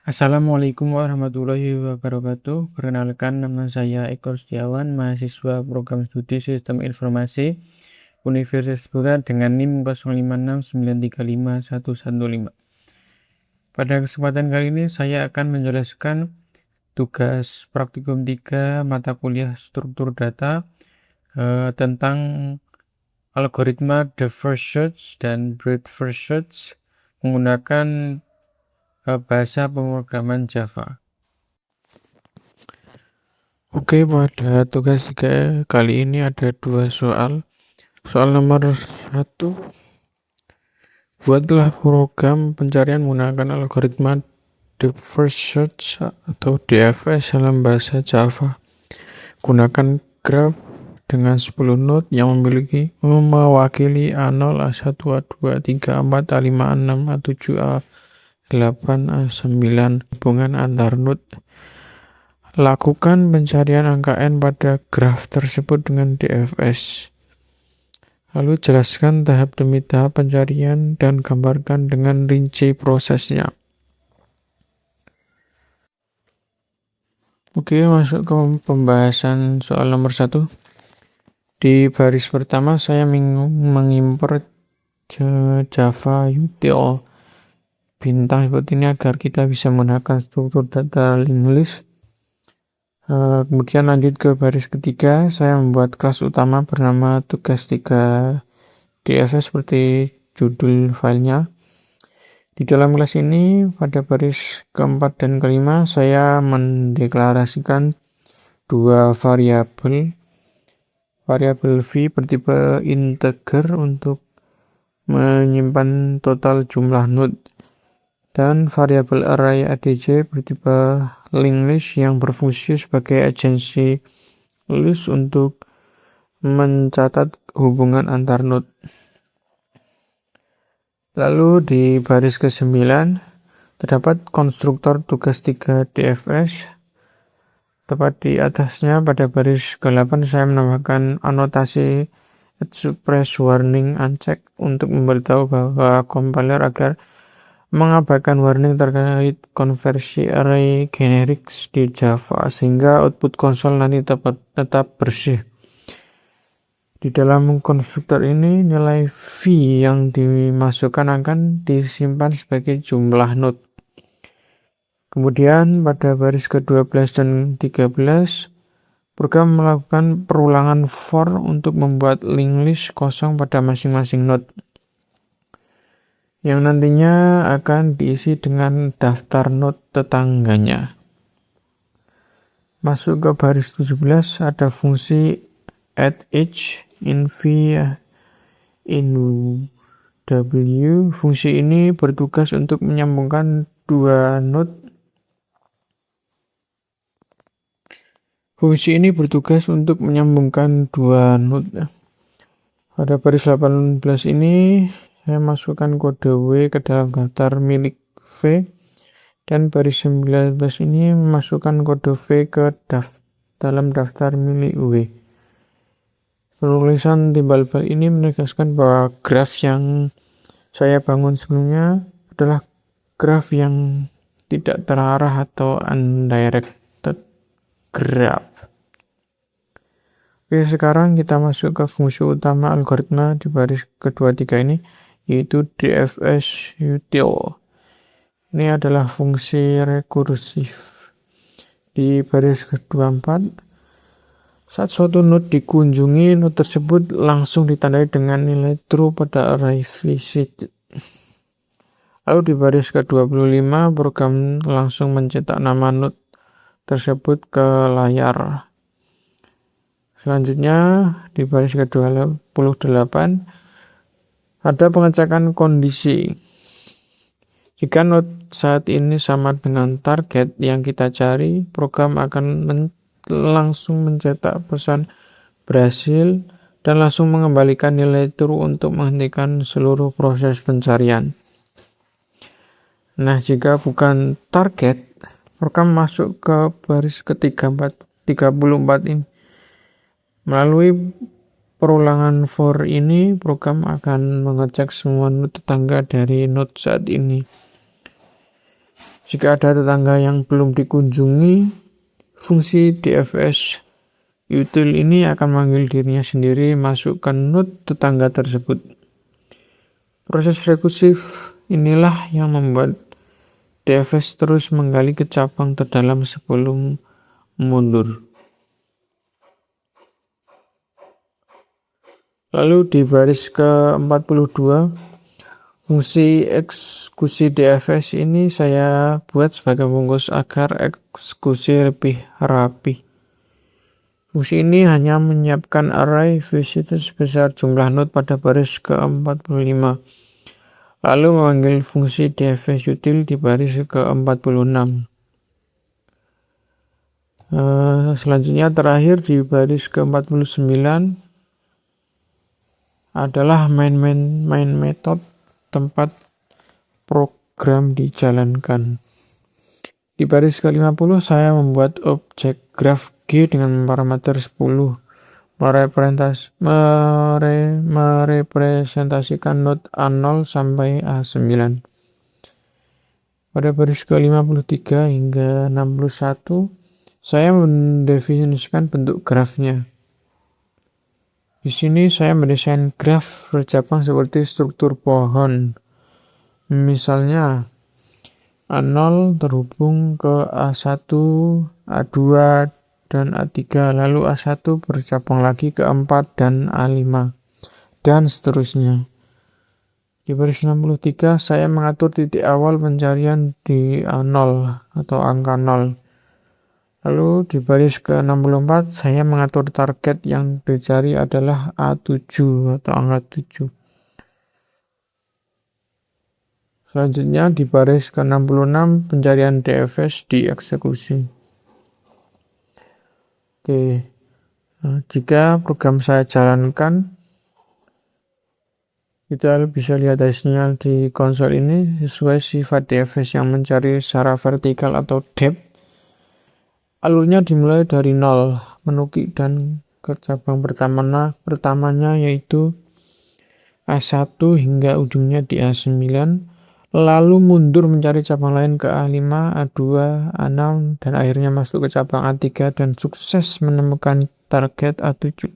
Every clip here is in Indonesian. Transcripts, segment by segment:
Assalamualaikum warahmatullahi wabarakatuh. Perkenalkan, nama saya Eko Setiawan, mahasiswa program studi Sistem Informasi Universitas Bukan dengan NIM 0569351115. Pada kesempatan kali ini saya akan menjelaskan tugas praktikum 3 mata kuliah struktur data tentang algoritma depth first search dan breadth first search menggunakan bahasa pemrograman Java. Oke, pada tugas 3 kali ini ada 2 soal. Soal nomor 1, buatlah program pencarian menggunakan algoritma depth first search atau DFS dalam bahasa Java. Gunakan graf dengan 10 node yang mewakili A0, A1, A2, A3, A4, A5, A6, A7, A8, A9 hubungan antar node. Lakukan pencarian angka n pada graf tersebut dengan DFS. Lalu jelaskan tahap demi tahap pencarian dan gambarkan dengan rinci prosesnya. Oke, masuk ke pembahasan soal nomor 1. Di baris pertama saya mengimport Java util bintang seperti ini agar kita bisa menggunakan struktur data linked list. Kemudian lanjut ke baris ketiga, saya membuat kelas utama bernama tugas 3 DFS seperti judul filenya. Di dalam kelas ini pada baris keempat dan kelima saya mendeklarasikan dua variabel v bertipe integer untuk menyimpan total jumlah node, dan variabel array adj bertipe linked list yang berfungsi sebagai agensi list untuk mencatat hubungan antar node. Lalu di baris ke-9 terdapat konstruktor tugas 3 DFS. Tepat di atasnya pada baris ke-8 saya menambahkan anotasi express warning uncheck untuk memberitahu bahwa compiler agar mengabaikan warning terkait konversi array generics di Java sehingga output konsol nanti tetap bersih. Di dalam konstruktor ini nilai v yang dimasukkan akan disimpan sebagai jumlah node. Kemudian pada baris ke-12 dan 13 program melakukan perulangan for untuk membuat linked list kosong pada masing-masing node yang nantinya akan diisi dengan daftar node tetangganya. Masuk ke baris 17 ada fungsi add each in v in w. Fungsi ini bertugas untuk menyambungkan dua node. Pada baris 18 ini saya masukkan kode W ke dalam daftar milik V, dan baris 19 ini memasukkan kode V ke dalam daftar milik W. Penulisan timbal-balik ini menegaskan bahwa graf yang saya bangun sebelumnya adalah graf yang tidak terarah atau undirected graph. Oke, sekarang kita masuk ke fungsi utama algoritma di baris kedua 3 ini, yaitu DFS util. Ini adalah fungsi rekursif. Di baris kedua 4, saat suatu node dikunjungi, node tersebut langsung ditandai dengan nilai true pada array visit. Lalu di baris ke-25 program langsung mencetak nama node tersebut ke layar. Selanjutnya di baris ke-28 ada pengecekan kondisi. Jika node saat ini sama dengan target yang kita cari, program akan langsung mencetak pesan berhasil dan langsung mengembalikan nilai true untuk menghentikan seluruh proses pencarian. Nah, jika bukan target, program masuk ke baris ke-34 ini. Melalui perulangan for ini, program akan mengecek semua node tetangga dari node saat ini. Jika ada tetangga yang belum dikunjungi, fungsi DFS util ini akan memanggil dirinya sendiri masuk ke node tetangga tersebut. Proses rekursif inilah yang membuat DFS terus menggali ke cabang terdalam sebelum mundur. Lalu di baris ke-42, fungsi eksekusi DFS ini saya buat sebagai bungkus agar eksekusi lebih rapi. Fungsi ini hanya menyiapkan array visitor sebesar jumlah node pada baris ke-45. Lalu memanggil fungsi DFS util di baris ke-46. Selanjutnya terakhir di baris ke-49 adalah main method tempat program dijalankan. Di baris ke-50 saya membuat objek graph G dengan parameter 10 merepresentasikan node A0 sampai A9. Pada baris ke-53 hingga 61 saya mendefinisikan bentuk grafnya. Di sini saya mendesain graf bercabang seperti struktur pohon. Misalnya A0 terhubung ke A1, A2, dan A3, lalu A1 bercabang lagi ke A4 dan A5, dan seterusnya. Di baris 63 saya mengatur titik awal pencarian di A0 atau angka 0. Lalu di baris ke-64 saya mengatur target yang dicari adalah A7 atau angka 7. Selanjutnya di baris ke-66 pencarian DFS dieksekusi. Oke, jika program saya jalankan, kita bisa lihat hasilnya di konsol ini sesuai sifat DFS yang mencari secara vertikal atau depth. Alurnya dimulai dari 0, menukik dan ke cabang pertamanya yaitu A1 hingga ujungnya di A9, lalu mundur mencari cabang lain ke A5, A2, A6, dan akhirnya masuk ke cabang A3 dan sukses menemukan target A7.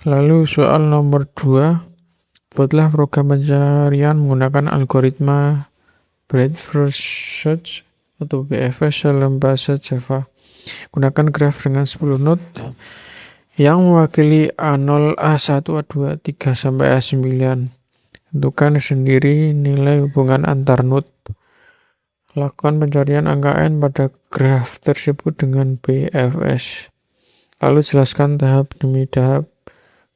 Lalu soal nomor 2, buatlah program pencarian menggunakan algoritma breadth first search atau BFS dalam bahasa Java. Gunakan graf dengan 10 node yang mewakili A0, A1, A2, A3 sampai A9. Tentukan sendiri nilai hubungan antar node. Lakukan pencarian angka n pada graf tersebut dengan BFS. Lalu jelaskan tahap demi tahap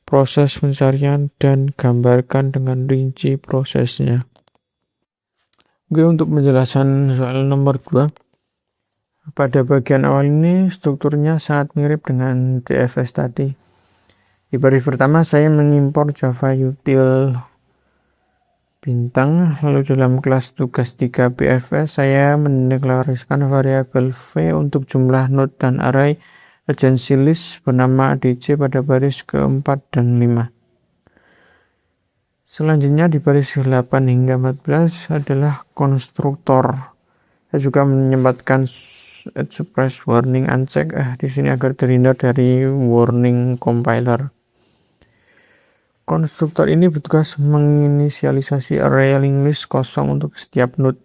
proses pencarian dan gambarkan dengan rinci prosesnya. Oke, untuk penjelasan soal nomor 2, pada bagian awal ini strukturnya sangat mirip dengan DFS tadi. Di baris pertama saya mengimpor Java util bintang, lalu dalam kelas tugas 3 BFS saya mendeklarasikan variabel v untuk jumlah node dan array agency list bernama adc pada baris ke-4 dan 5. Selanjutnya di baris 8 hingga 14 adalah konstruktor. Saya juga menyempatkan express warning uncheck di sini agar terhindar dari warning compiler. Konstruktor ini bertugas menginisialisasi array linked list kosong untuk setiap node.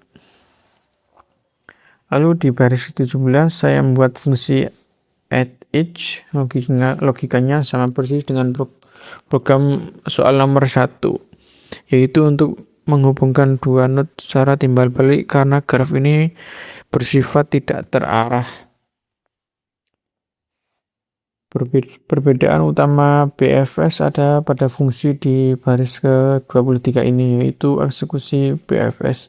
Lalu di baris 17 saya membuat fungsi add each, logikanya sama persis dengan program soal nomor 1, yaitu untuk menghubungkan dua node secara timbal balik karena graf ini bersifat tidak terarah. Perbedaan utama BFS ada pada fungsi di baris ke-23 ini, yaitu eksekusi BFS.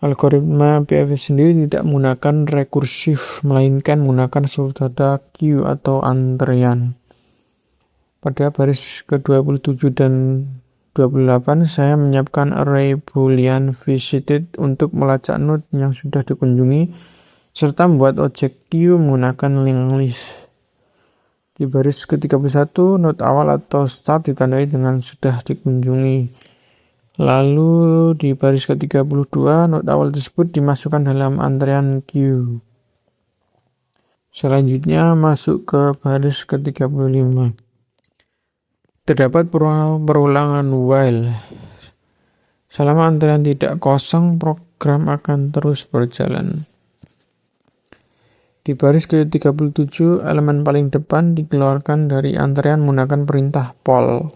Algoritma BFS sendiri tidak menggunakan rekursif, melainkan menggunakan metode queue atau antrean. Pada baris ke-27 dan 28 saya menyiapkan array boolean visited untuk melacak node yang sudah dikunjungi serta membuat objek queue menggunakan linked list. Di baris ke-31 node awal atau start ditandai dengan sudah dikunjungi. Lalu di baris ke-32, not awal tersebut dimasukkan dalam antrean queue. Selanjutnya masuk ke baris ke-35. Terdapat perulangan while. Selama antrean tidak kosong, program akan terus berjalan. Di baris ke-37, elemen paling depan dikeluarkan dari antrean menggunakan perintah poll.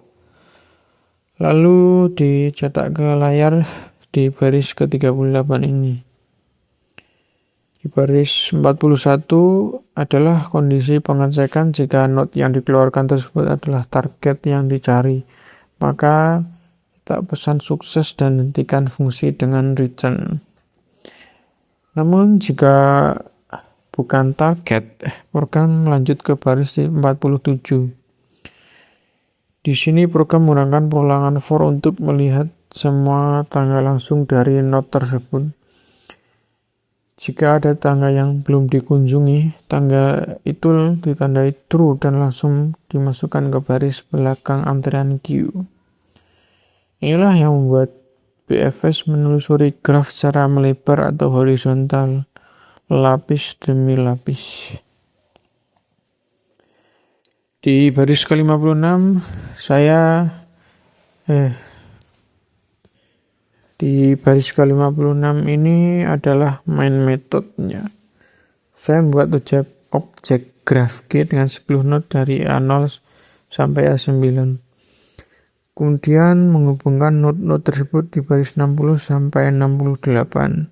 Lalu dicetak ke layar di baris ke-38 ini. Di baris 41 adalah kondisi pengecekan jika node yang dikeluarkan tersebut adalah target yang dicari. Maka kita pesan sukses dan hentikan fungsi dengan return. Namun jika bukan target, program melanjut ke baris 47. Di sini program menggunakan perulangan for untuk melihat semua tangga langsung dari node tersebut. Jika ada tangga yang belum dikunjungi, tangga itu ditandai true dan langsung dimasukkan ke baris belakang antrean queue. Inilah yang membuat BFS menelusuri graf secara melebar atau horizontal, lapis demi lapis. Di baris ke-56 di baris ke-56 ini adalah main metodenya. Saya membuat objek graf G dengan 10 node dari A0 sampai A9. Kemudian menghubungkan node-node tersebut di baris 60 sampai 68.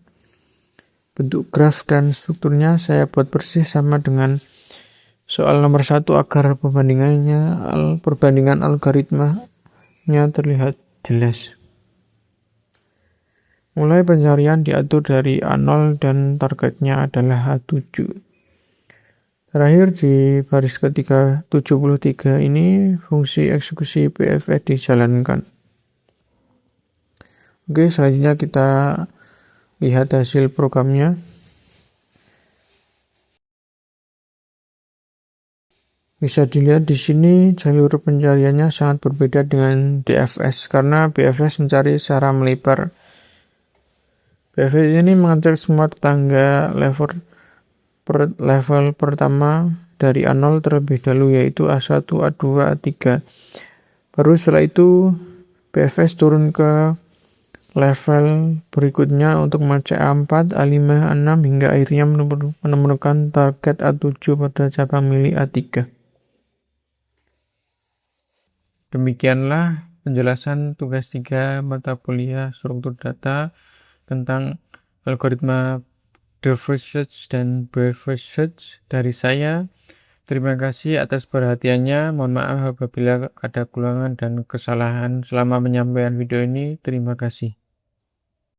Bentuk graf dan strukturnya saya buat persis sama dengan soal nomor 1 agar perbandingan algoritmanya terlihat jelas. Mulai pencarian diatur dari A0 dan targetnya adalah A7. Terakhir di baris ke-73 ini fungsi eksekusi BFS dijalankan. Oke, selanjutnya kita lihat hasil programnya. Bisa dilihat di sini jalur pencariannya sangat berbeda dengan DFS karena BFS mencari secara melebar. BFS ini mengecek semua tangga level pertama dari A0 terlebih dahulu, yaitu A1, A2, A3. Baru setelah itu BFS turun ke level berikutnya untuk mengecek A4, A5, A6 hingga akhirnya menemukan target A7 pada cabang milik A3. Demikianlah penjelasan tugas 3 mata kuliah struktur data tentang algoritma Deep Research dan Brief Research dari saya. Terima kasih atas perhatiannya. Mohon maaf apabila ada kekurangan dan kesalahan selama menyampaikan video ini. Terima kasih.